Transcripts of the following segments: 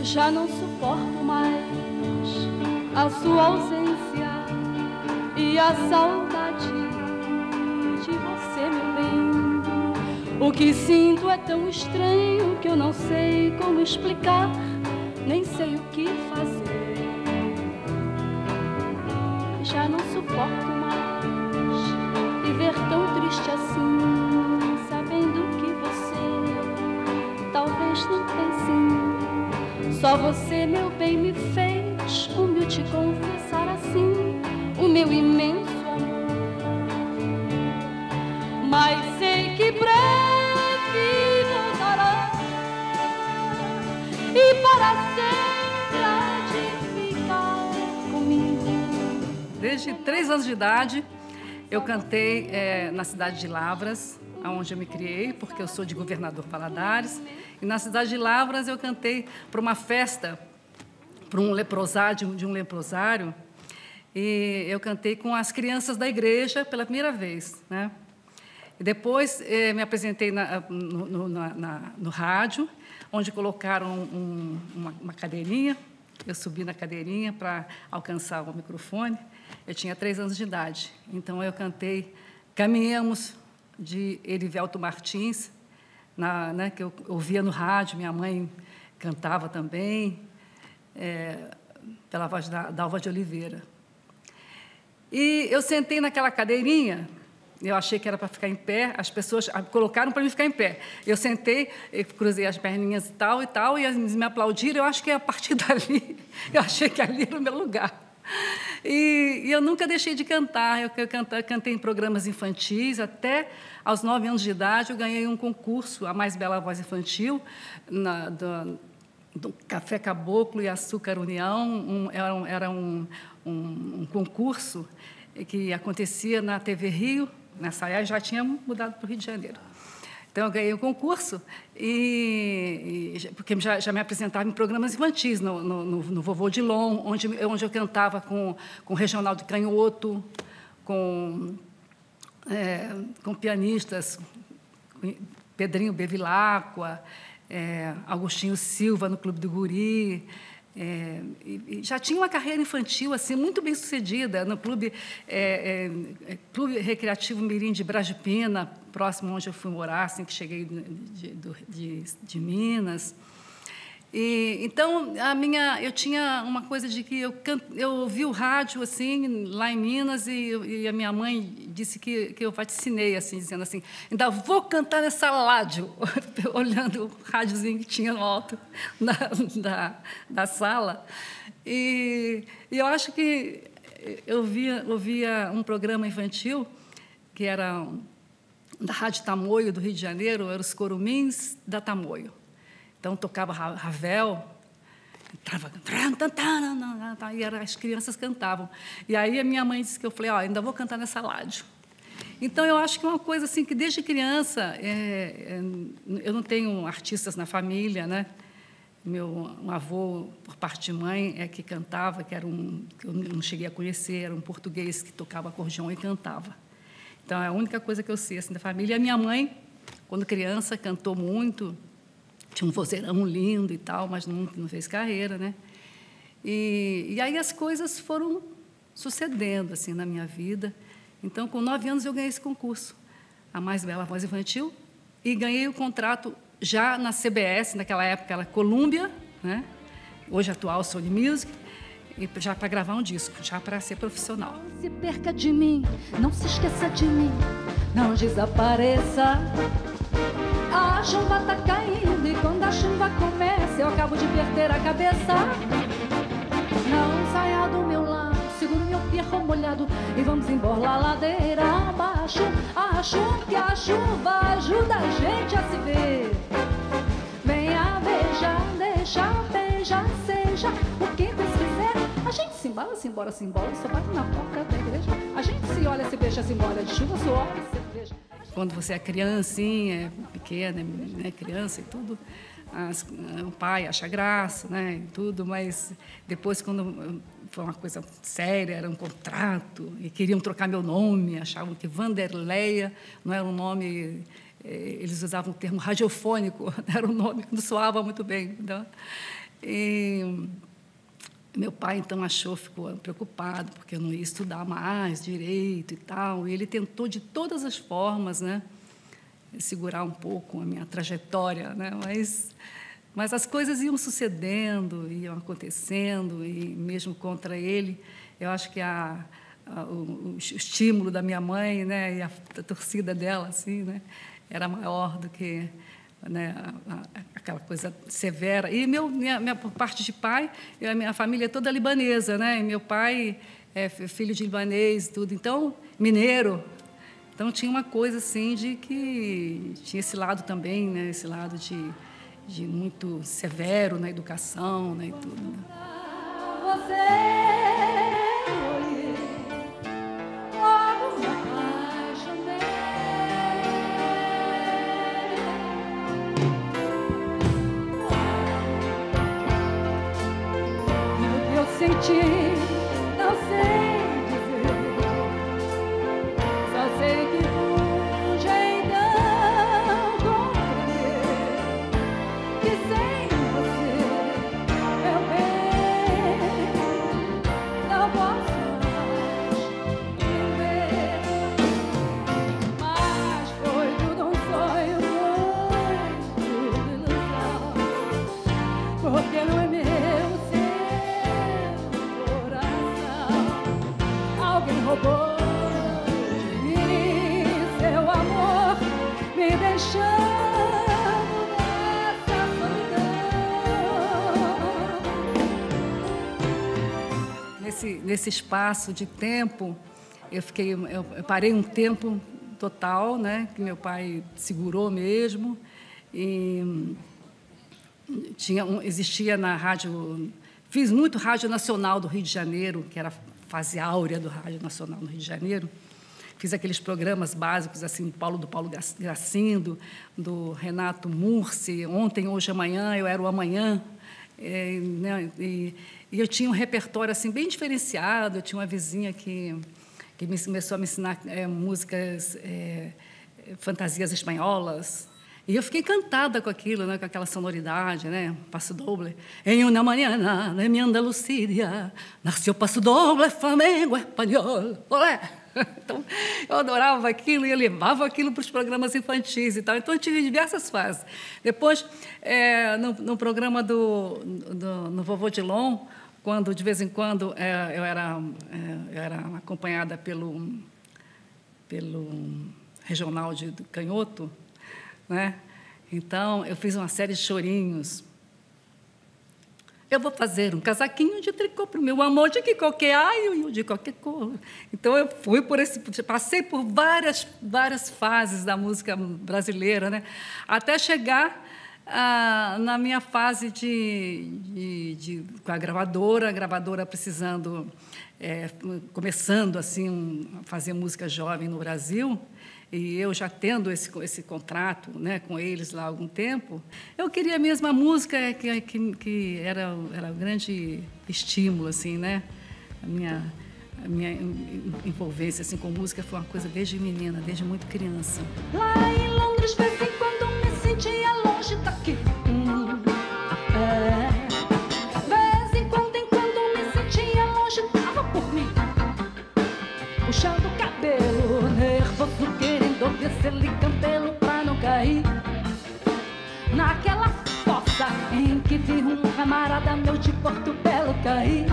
Já não suporto mais a sua ausência e a saudade de você, meu bem. O que sinto é tão estranho que eu não sei como explicar, nem sei o que fazer. Já não suporto mais viver tão triste assim, sabendo que você talvez não pense. Só você, meu bem, me fez humilde confessar assim o meu imenso amor. Mas sei que breve voltará e para sempre há de ficar comigo. Desde 3 anos de idade, eu cantei na cidade de Lavras, onde eu me criei, porque eu sou de Governador Valadares. E na cidade de Lavras eu cantei para uma festa, para um leprosário, de um leprosário, e eu cantei com as crianças da igreja pela primeira vez, né? E depois me apresentei no rádio, onde colocaram uma cadeirinha. Eu subi na cadeirinha para alcançar o microfone. Eu tinha 3 anos de idade. Então, eu cantei Caminhamos, de Erivelto Martins, né, que eu ouvia no rádio. Minha mãe cantava também, pela voz da Dalva de Oliveira. E eu sentei naquela cadeirinha. Eu achei que era para ficar em pé, as pessoas colocaram para mim ficar em pé. Eu sentei, eu cruzei as perninhas e tal, e eles me aplaudiram. Eu acho que a partir dali, eu achei que ali era o meu lugar. E eu nunca deixei de cantar. Eu cantei em programas infantis, até aos 9 anos de idade, eu ganhei um concurso, a mais bela voz infantil, do Café Caboclo e Açúcar União. Era um concurso que acontecia na TV Rio. Nessa época, já tinha mudado para o Rio de Janeiro. Então, eu ganhei o concurso, porque já me apresentava em programas infantis, no Vovô Dilon, onde eu cantava com o Reginaldo Canhoto, com pianistas, Pedrinho Bevilacqua, Agostinho Silva, no Clube do Guri. E já tinha uma carreira infantil assim muito bem sucedida no Clube Recreativo Mirim de Brasipina, próximo onde eu fui morar, assim que cheguei de Minas. Então eu tinha uma coisa de que eu ouvi o rádio assim lá em Minas e a minha mãe disse que eu vaticinei assim, dizendo assim: ainda vou cantar nessa rádio, olhando o rádiozinho que tinha no alto da sala. E eu acho que eu ouvia um programa infantil que era da Rádio Tamoio do Rio de Janeiro, eram os Corumins da Tamoio. Então, tocava Ravel, entrava, e as crianças cantavam. E aí, a minha mãe disse que eu falei, ainda vou cantar nessa rádio. Então, eu acho que é uma coisa assim, que desde criança, eu não tenho artistas na família, né? Meu avô, por parte de mãe, que cantava, que eu não cheguei a conhecer, era um português que tocava acordeão e cantava. Então, é a única coisa que eu sei assim, da família. E a minha mãe, quando criança, cantou muito, tinha um vozeirão lindo e tal, mas não fez carreira, né? E aí as coisas foram sucedendo assim na minha vida. Então, com 9 anos, eu ganhei esse concurso, a mais bela voz infantil, e ganhei o contrato já na CBS, naquela época era Columbia, né? Hoje atual Sony Music, e já para gravar um disco, já para ser profissional. Não se perca de mim, não se esqueça de mim, não desapareça. A chuva tá caindo e quando a chuva começa eu acabo de perder a cabeça. Não saia do meu lado, segura meu pierro molhado e vamos embora a ladeira abaixo. Acho que a chuva ajuda a gente a se ver. Venha, beija, deixa, beija, seja o que Deus quiser. A gente se embala, se embora, se embora, só bate na porta da igreja. A gente se olha, se beija, se embora de chuva, suor e cerveja. Quando você é criancinha, pequena, né, criança e tudo, o pai acha graça, né, e tudo, mas depois, quando foi uma coisa séria, era um contrato, e queriam trocar meu nome, achavam que Vanderleia não era um nome, eles usavam o termo radiofônico, era um nome que não soava muito bem. Então, E meu pai, então, ficou preocupado, porque eu não ia estudar mais direito e tal. E ele tentou, de todas as formas, né, segurar um pouco a minha trajetória, né? Mas as coisas iam sucedendo, iam acontecendo, e mesmo contra ele, eu acho que o estímulo da minha mãe, né, e a torcida dela, assim, né, era maior do que, né, aquela coisa severa. E por parte de pai, a minha família é toda libanesa, né? E meu pai é filho de libanês, tudo, então mineiro. Então tinha uma coisa assim de que tinha esse lado também, né? Esse lado de muito severo na educação, né, e tudo. Né? Não sei dizer, só sei que pude então compreender que sem você, meu bem, não posso mais viver. Mas foi tudo um sonho, muito ilusão, porque não é meu. Roubou de mim seu amor, me deixando nessa solidão. Nesse espaço de tempo, eu parei um tempo total, né, que meu pai segurou mesmo, e existia na rádio, fiz muito Rádio Nacional do Rio de Janeiro, que era fase áurea do Rádio Nacional no Rio de Janeiro. Fiz aqueles programas básicos, assim, do Paulo Gracindo, do Renato Mursi, Ontem, Hoje, Amanhã, eu era o Amanhã. Né, e eu tinha um repertório assim, bem diferenciado. Eu tinha uma vizinha que começou a me ensinar músicas, fantasias espanholas. E eu fiquei encantada com aquilo, né, com aquela sonoridade, né, passo doble. Em uma manhã de minha Andalucía, nasceu passo doble, Flamengo espanhol. Olé! Então, eu adorava aquilo e eu levava aquilo para os programas infantis e tal. Então, eu tive diversas fases. Depois, no programa no Vovô Dilon, quando, de vez em quando, eu era acompanhada pelo regional do Canhoto, né? Então, eu fiz uma série de chorinhos. Eu vou fazer um casaquinho de tricô para o meu amor, de que qualquer aio, de qualquer cor. Então, eu passei por várias fases da música brasileira, né? Até chegar na minha fase com a gravadora precisando, começando assim, a fazer música jovem no Brasil. E eu já tendo esse contrato, né, com eles lá há algum tempo, eu queria mesmo a música que era um grande estímulo, assim, né? A minha envolvência assim, com música foi uma coisa desde menina, desde muito criança. Lá em Londres, de vez em quando me sentia longe daqui. De vez em quando me sentia longe, tava por mim, puxando o cabelo, nervoso, descer-lhe campelo pra não cair naquela fossa em que vi um camarada meu de Porto Belo cair,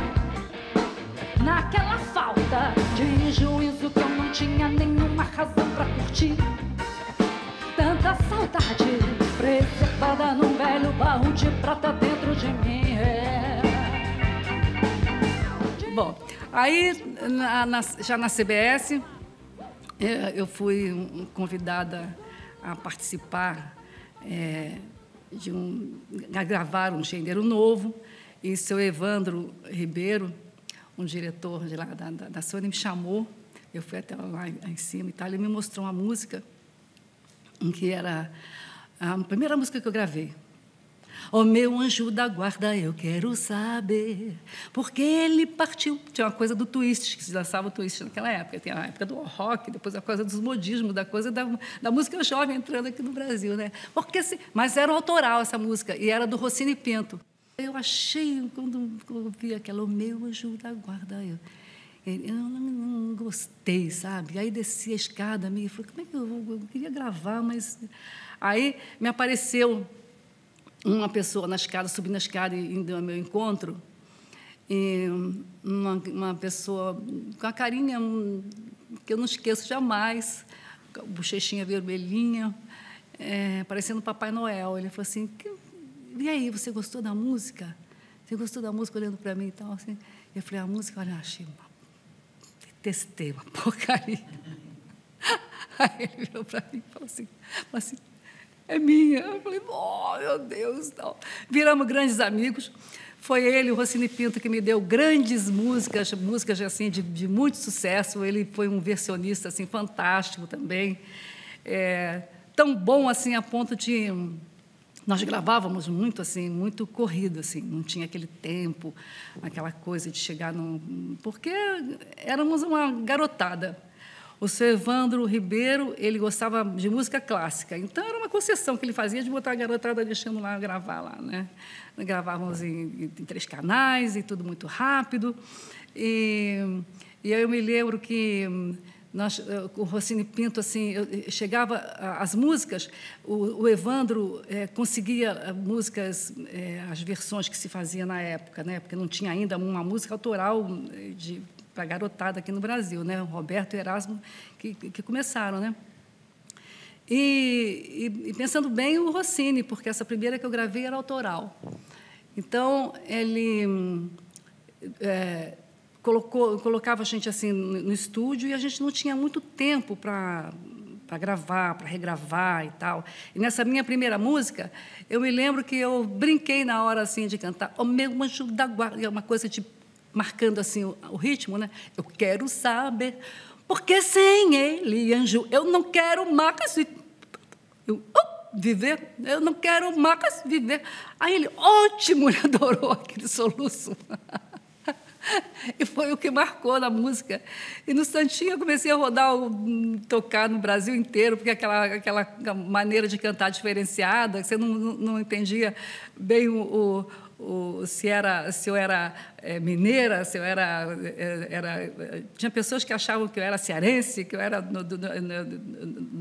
naquela falta de juízo que eu não tinha nenhuma razão pra curtir, tanta saudade preservada num velho baú de prata dentro de mim. Bom, aí já na CBS eu fui convidada a participar, a gravar um Gendeiro Novo, e seu Evandro Ribeiro, um diretor de lá da Sony, me chamou, eu fui até lá em cima e tal, ele me mostrou uma música, que era a primeira música que eu gravei. Ó meu anjo da guarda, eu quero saber porque ele partiu. Tinha uma coisa do twist, que se dançava o twist naquela época. Tem a época do rock, depois a coisa dos modismos, da coisa da música jovem entrando aqui no Brasil, né? Mas era um autoral essa música, e era do Rossini Pinto. Eu achei, quando eu vi aquela, o meu anjo da guarda, eu não gostei, sabe? Aí desci a escada, amiga, e falei, como é que eu queria gravar, mas... Aí me apareceu uma pessoa na escada, subindo a escada, indo ao meu encontro, e uma pessoa com a carinha que eu não esqueço jamais, bochechinha vermelhinha, parecendo Papai Noel. Ele falou assim, e aí, você gostou da música? Você gostou da música, olhando para mim e tal? Assim? Eu falei, a música, olha, achei detestei, uma porcaria. Aí ele virou para mim e falou assim, é minha. Eu falei, oh, meu Deus. Tal. Viramos grandes amigos. Foi ele, o Rossini Pinto, que me deu grandes músicas assim, de muito sucesso. Ele foi um versionista assim, fantástico também. Tão bom assim, a ponto de... Nós gravávamos muito, assim, muito corrido, assim, não tinha aquele tempo, aquela coisa de chegar num... Porque éramos uma garotada. O seu Evandro Ribeiro, ele gostava de música clássica, então era uma concessão que ele fazia de botar a garotada deixando lá gravar lá, né? Gravávamos em 3 canais e tudo muito rápido. E aí eu me lembro que o Rossini Pinto, assim, chegava as músicas, o Evandro conseguia músicas, as versões que se fazia na época, né? Porque não tinha ainda uma música autoral para a garotada aqui no Brasil, né? O Roberto e Erasmo que começaram, né? E pensando bem, o Rossini, porque essa primeira que eu gravei era autoral. Então, ele colocava a gente assim no estúdio e a gente não tinha muito tempo para gravar, para regravar e tal. E nessa minha primeira música, eu me lembro que eu brinquei na hora assim de cantar o meu anjo da guarda, uma coisa tipo marcando assim o ritmo, né? Eu quero saber, porque sem ele, anjo, eu não quero mais viver, eu não quero mais viver. Aí ele, ótimo, ele adorou aquele soluço. E foi o que marcou na música. E no Santinho eu comecei a tocar no Brasil inteiro, porque aquela maneira de cantar diferenciada, você não entendia bem se eu era mineira, se eu era... Tinha pessoas que achavam que eu era cearense, que eu era do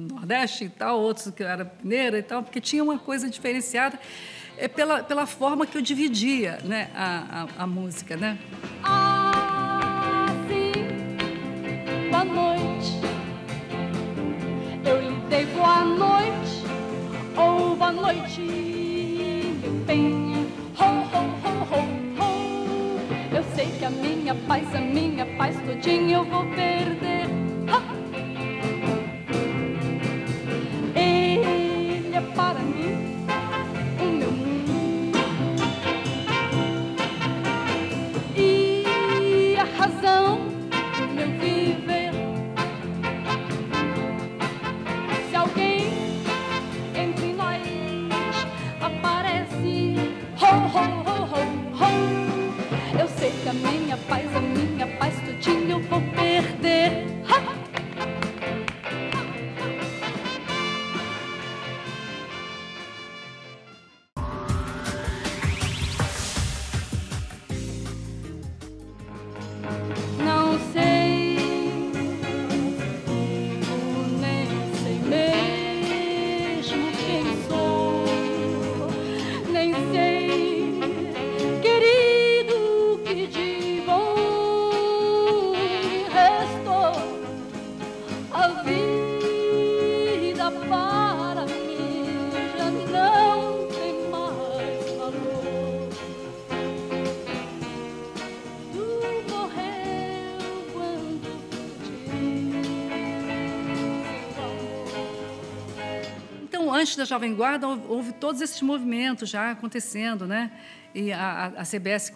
Nordeste e tal, outros que eu era mineira e tal, porque tinha uma coisa diferenciada pela forma que eu dividia, né, a música, né? Assim, boa noite, eu lhe dei boa noite, ou boa noite, meu bem. Eu sei que a minha paz todinha eu vou perder. Ele é para mim o meu mundo e a razão do meu viver. Se alguém entre nós aparece, eu sei que a minha paz todinha eu vou perder. Não sei, nem sei mesmo quem sou, nem sei, querido, que de bom restou a vida para mim, já não tem mais valor. Tu morreu quando Então, antes da Jovem Guarda, houve todos esses movimentos já acontecendo, né? E a CBS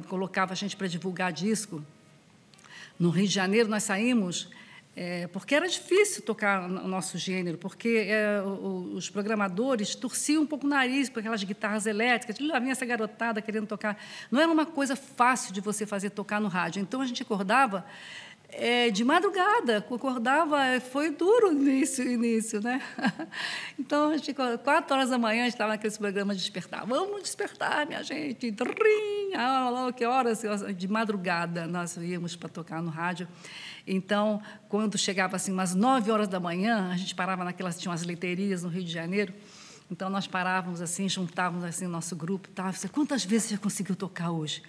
colocava a gente para divulgar disco. No Rio de Janeiro, nós saímos porque era difícil tocar o nosso gênero, porque os programadores torciam um pouco o nariz para aquelas guitarras elétricas. Lá vinha essa garotada querendo tocar. Não era uma coisa fácil de você fazer tocar no rádio. Então, a gente acordava de madrugada, acordava, foi duro no início, né? Então, a gente, 4 horas da manhã, a gente estava naqueles programas de despertar. Vamos despertar, minha gente. Que horas? De madrugada, nós íamos para tocar no rádio. Então, quando chegava assim, umas 9 horas da manhã, a gente parava naquelas, tinha umas leiterias no Rio de Janeiro. Então, nós parávamos assim, juntávamos assim o nosso grupo. Tá? Quantas vezes você já conseguiu tocar hoje?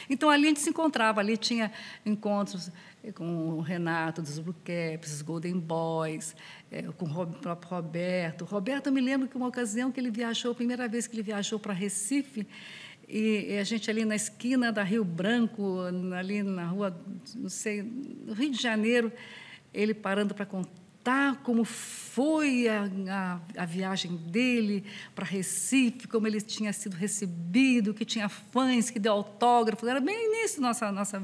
Então, ali a gente se encontrava. Ali tinha encontros com o Renato, dos Blue Caps, os Golden Boys, com o próprio Roberto. Roberto, eu me lembro que uma ocasião que ele viajou, a primeira vez que ele viajou para Recife, e a gente ali na esquina da Rio Branco, ali na rua, não sei, no Rio de Janeiro, ele parando para contar como foi a viagem dele para Recife, como ele tinha sido recebido, que tinha fãs, que deu autógrafos. Era bem início da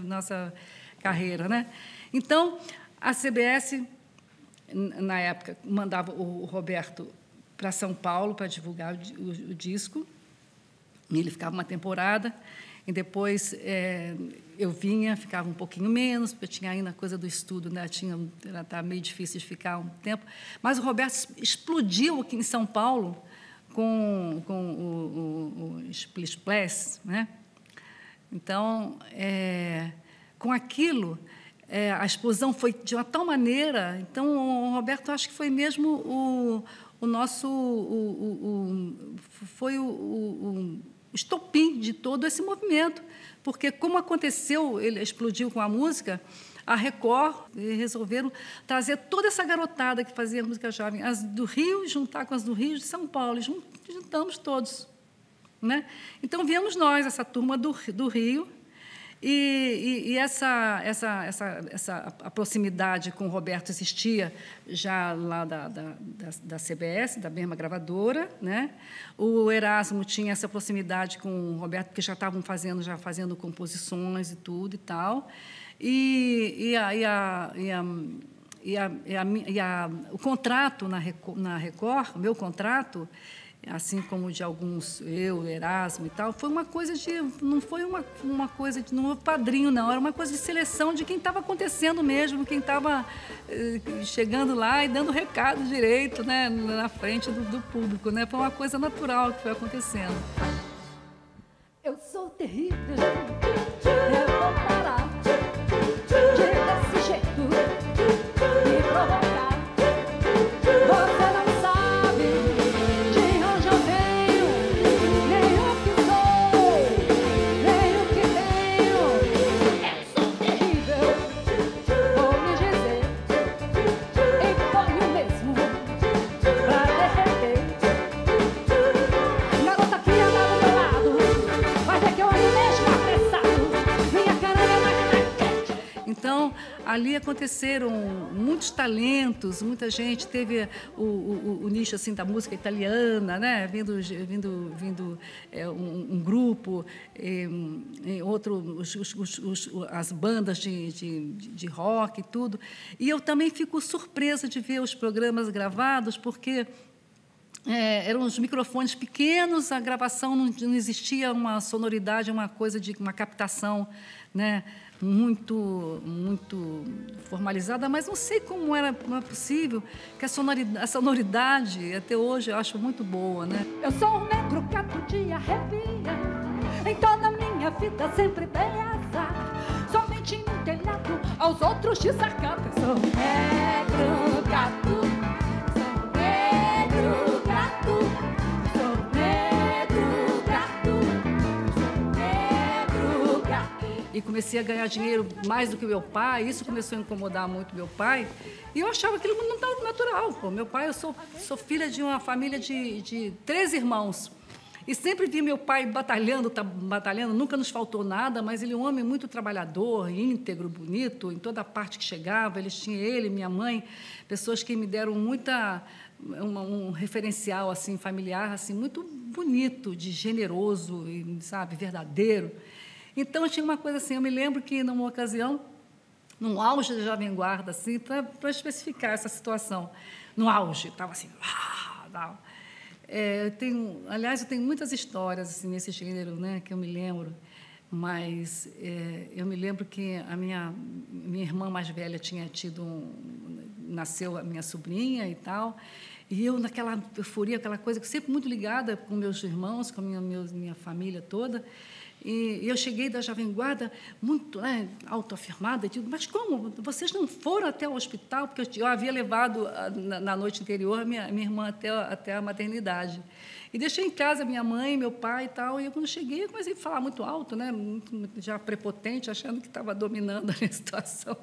nossa carreira, né? Então, a CBS, na época, mandava o Roberto para São Paulo para divulgar o disco. Ele ficava uma temporada, e depois eu vinha, ficava um pouquinho menos, porque eu tinha ainda a coisa do estudo, né? Estava meio difícil de ficar um tempo. Mas o Roberto explodiu aqui em São Paulo com o Splish Splash, né? Então, com aquilo, a explosão foi de uma tal maneira. Então, o Roberto, acho que foi mesmo o nosso... foi o estopim de todo esse movimento, porque, como aconteceu, ele explodiu com a música, a Record resolveram trazer toda essa garotada que fazia música jovem, as do Rio, juntar com as do Rio e de São Paulo, e juntamos todos, né? Então, viemos nós, essa turma do Rio, e a proximidade com o Roberto existia já lá da CBS, da mesma gravadora, né? O Erasmo tinha essa proximidade com o Roberto, porque já estavam fazendo composições e tudo e tal. O contrato na Record, o meu contrato, assim como de alguns, eu, Erasmo e tal, foi uma coisa não foi uma coisa de, não houve padrinho, não, era uma coisa de seleção de quem estava acontecendo mesmo, quem estava chegando lá e dando recado direito, né, na frente do público, né? Foi uma coisa natural que foi acontecendo. Eu sou terrível, eu vou parar desse jeito me provocar. Você não sabe de onde eu venho, nem o que sou, nem o que tenho. Eu sou terrível, vou lhe dizer, e ponho mesmo pra derreter. Garota que anda do meu lado, vai ver que eu ando mesmo apressado, minha cara é mais quente. Então, ali aconteceram muitos talentos, muita gente teve o nicho assim da música italiana, né? Vindo um grupo, outro as bandas de rock e tudo. E eu também fico surpresa de ver os programas gravados, porque eram os microfones pequenos, a gravação não existia uma sonoridade, uma coisa de uma captação, né, muito formalizada, mas não sei como era possível, que a sonoridade até hoje eu acho muito boa, né? Eu sou um negro gato de arrepia, em toda minha vida sempre dei azar, somente no telhado aos outros desacato. Eu sou um negro gato, sou um negro gato, sou um negro gato, sou um negro gato. E comecei a ganhar dinheiro mais do que o meu pai, isso começou a incomodar muito meu pai, e eu achava aquilo não estava natural. Pô. Meu pai, eu sou filha de uma família de 3 irmãos, e sempre vi meu pai batalhando, nunca nos faltou nada, mas ele é um homem muito trabalhador, íntegro, bonito, em toda a parte que chegava, ele, minha mãe, pessoas que me deram um referencial assim, familiar assim, muito bonito, de generoso, e, sabe, verdadeiro. Então, tinha uma coisa assim, eu me lembro que, numa ocasião, no auge da Jovem Guarda, assim, para especificar essa situação, no auge, estava assim... aliás, eu tenho muitas histórias assim, nesse gênero, né, que eu me lembro. Mas eu me lembro que a minha irmã mais velha tinha nasceu a minha sobrinha e tal, e eu naquela euforia, aquela coisa que sempre muito ligada com meus irmãos, com a minha família toda. E eu cheguei da Jovem Guarda muito autoafirmada, digo, mas como? Vocês não foram até o hospital? Porque eu havia levado, na noite anterior, minha irmã até a maternidade. E deixei em casa minha mãe, meu pai e tal, e eu, quando cheguei, eu comecei a falar muito alto, né, já prepotente, achando que estava dominando a minha situação.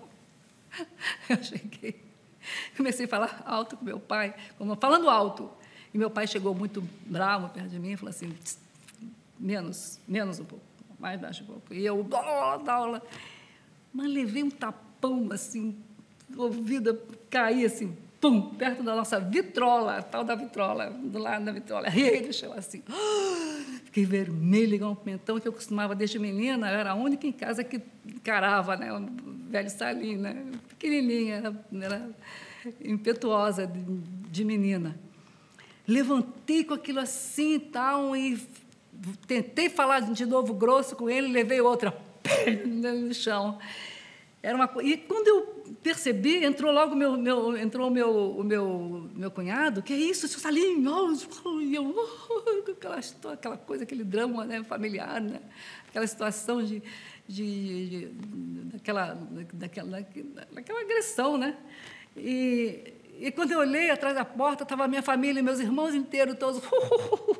Eu cheguei, comecei a falar alto com meu pai, falando alto. E meu pai chegou muito bravo perto de mim e falou assim, menos um pouco, mais baixo um pouco. E eu, da aula, mas levei um tapão, assim, o ouvido caí, assim, pum, perto da nossa vitrola, a tal da vitrola, do lado da vitrola. E aí deixou assim, fiquei vermelha, igual um pimentão, que eu costumava, desde menina, eu era a única em casa que encarava, né, o velho Salim, né, pequenininha, era impetuosa de menina. Levantei com aquilo assim e tal, e tentei falar de novo grosso com ele, levei outra no chão. E quando eu percebi, entrou logo o meu cunhado, que é isso, seu Salim? E eu, aquela coisa, aquele drama, né, familiar, né? Aquela situação daquela agressão, né? E quando eu olhei atrás da porta, estava a minha família, meus irmãos inteiros, todos,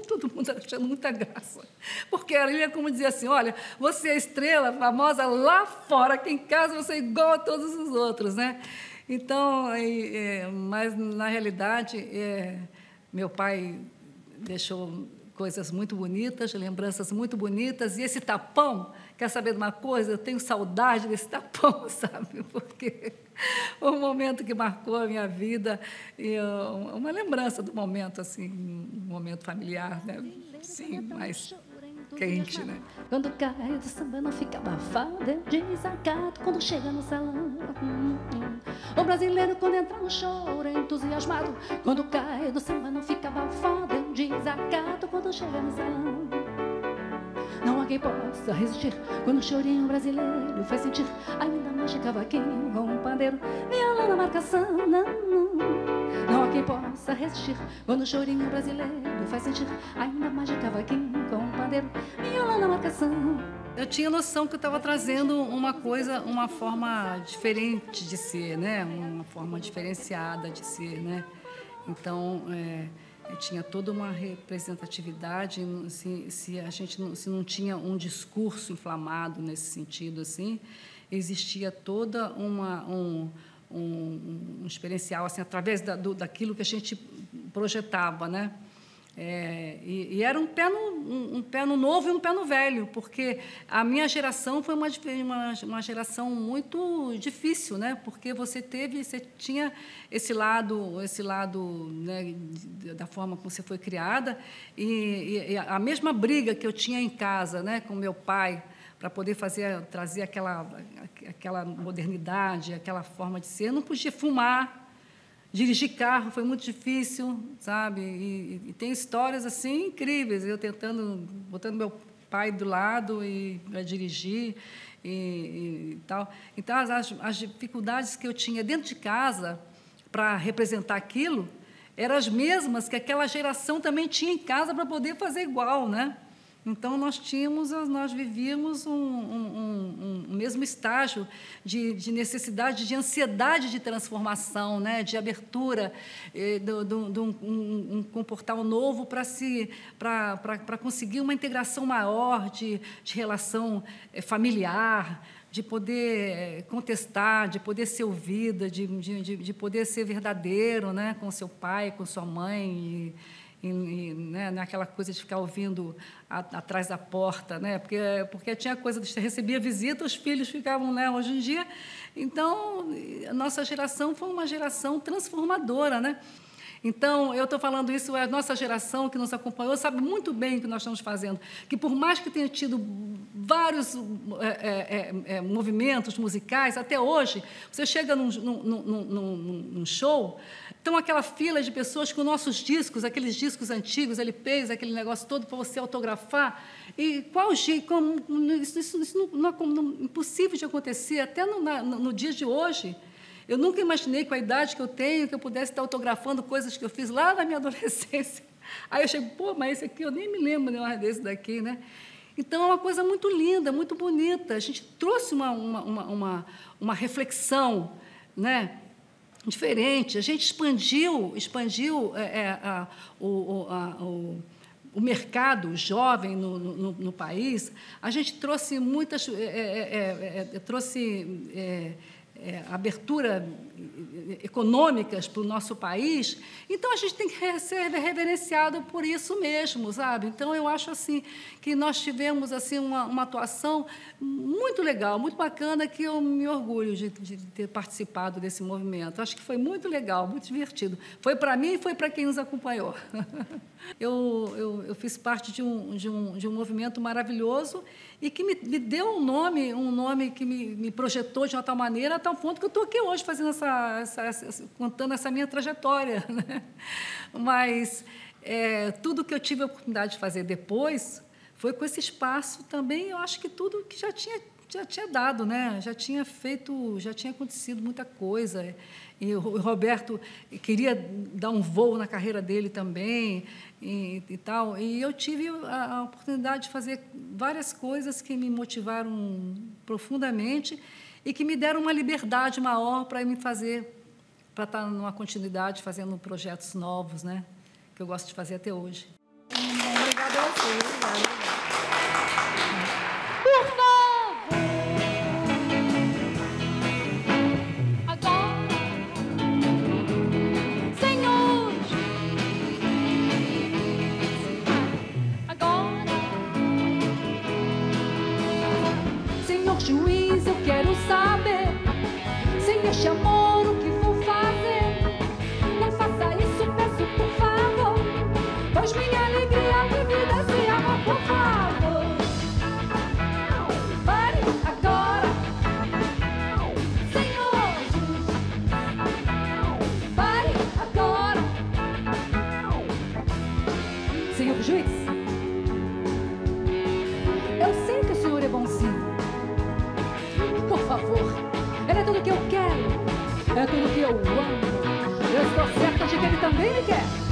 todo mundo achando muita graça. Porque ele é como dizer assim, olha, você é estrela famosa lá fora, aqui em casa você é igual a todos os outros, né? Então, mas, na realidade, meu pai deixou coisas muito bonitas, lembranças muito bonitas, e esse tapão, quer saber de uma coisa? Eu tenho saudade desse tapão, sabe? Porque foi um momento que marcou a minha vida, e uma lembrança do momento, assim, um momento familiar, né? Sim, mais quente, né? Quando cai do samba não fica abafado, é desacato quando chega no salão. O brasileiro quando entra no show é entusiasmado. Quando cai do samba não fica abafado, é desacato quando chega no salão. Não há quem possa resistir quando o chorinho brasileiro faz sentir ainda mais de cavaquinho com um pandeiro, violão na marcação. Não há quem possa resistir quando o chorinho brasileiro faz sentir ainda mais de cavaquinho com um pandeiro, violão na marcação. Eu tinha noção que eu estava trazendo uma forma diferente de ser, né? Uma forma diferenciada de ser, né? Então, eu tinha toda uma representatividade, se não tinha um discurso inflamado nesse sentido, assim, existia toda um experiencial, assim, através daquilo que a gente projetava, né? E era um pé no novo e um pé no velho, porque a minha geração foi uma geração muito difícil, né? Porque você tinha esse lado, né, da forma como você foi criada, e a mesma briga que eu tinha em casa, né, com meu pai, para poder trazer aquela modernidade, aquela forma de ser. Eu não podia fumar. Dirigir carro foi muito difícil, sabe? E tem histórias assim incríveis. Eu botando meu pai do lado para dirigir e tal. Então, as dificuldades que eu tinha dentro de casa para representar aquilo eram as mesmas que aquela geração também tinha em casa para poder fazer igual, né? Então, nós vivíamos um mesmo estágio de necessidade, de ansiedade de transformação, né? De abertura, de um comportar novo para conseguir uma integração maior de relação familiar, de poder contestar, de poder ser ouvida, de poder ser verdadeiro, né? Com seu pai, com sua mãe, né, naquela coisa de ficar ouvindo atrás da porta, né, porque tinha coisa de recebia visita, os filhos ficavam, né, hoje em dia. Então, a nossa geração foi uma geração transformadora, né? Então, eu estou falando isso, a nossa geração que nos acompanhou sabe muito bem o que nós estamos fazendo, que por mais que tenha tido vários movimentos musicais, até hoje, você chega num show, Então, aquela fila de pessoas com nossos discos, aqueles discos antigos, LPs, aquele negócio todo para você autografar. E qual jeito, isso não é impossível de acontecer, até no dia de hoje. Eu nunca imaginei, com a idade que eu tenho, que eu pudesse estar autografando coisas que eu fiz lá na minha adolescência. Aí eu chego, pô, mas esse aqui eu nem me lembro de mais desse daqui, né? Então, é uma coisa muito linda, muito bonita. A gente trouxe uma reflexão, né, diferente. A gente expandiu o mercado jovem no país. A gente trouxe muitas... abertura econômicas para o nosso país, então a gente tem que ser reverenciado por isso mesmo, sabe? Então eu acho assim que nós tivemos assim uma atuação muito legal, muito bacana, que eu me orgulho de ter participado desse movimento. Acho que foi muito legal, muito divertido. Foi para mim e foi para quem nos acompanhou. Eu fiz parte de um movimento maravilhoso e que me deu um nome que me projetou de uma tal maneira, a tal ponto que eu estou aqui hoje fazendo contando essa minha trajetória, né? Mas tudo que eu tive a oportunidade de fazer depois foi com esse espaço também. Eu acho que tudo que já tinha dado, né? Já tinha acontecido muita coisa. E o Roberto queria dar um voo na carreira dele também e tal. E eu tive a oportunidade de fazer várias coisas que me motivaram profundamente e que me deram uma liberdade maior para estar numa continuidade, fazendo projetos novos, né? Que eu gosto de fazer até hoje. Obrigada a você. Obrigada. Juiz, eu quero saber, sem este amor, o que vou fazer? Não faça isso, peço por favor, pois minha alegria vive desse amor, por favor. Pare agora, Senhor juiz. Pare agora, Senhor juiz. Eu sei que o Senhor é bonzinho. Por favor, ele é tudo que eu quero, é tudo que eu amo. Eu estou certa de que ele também me quer.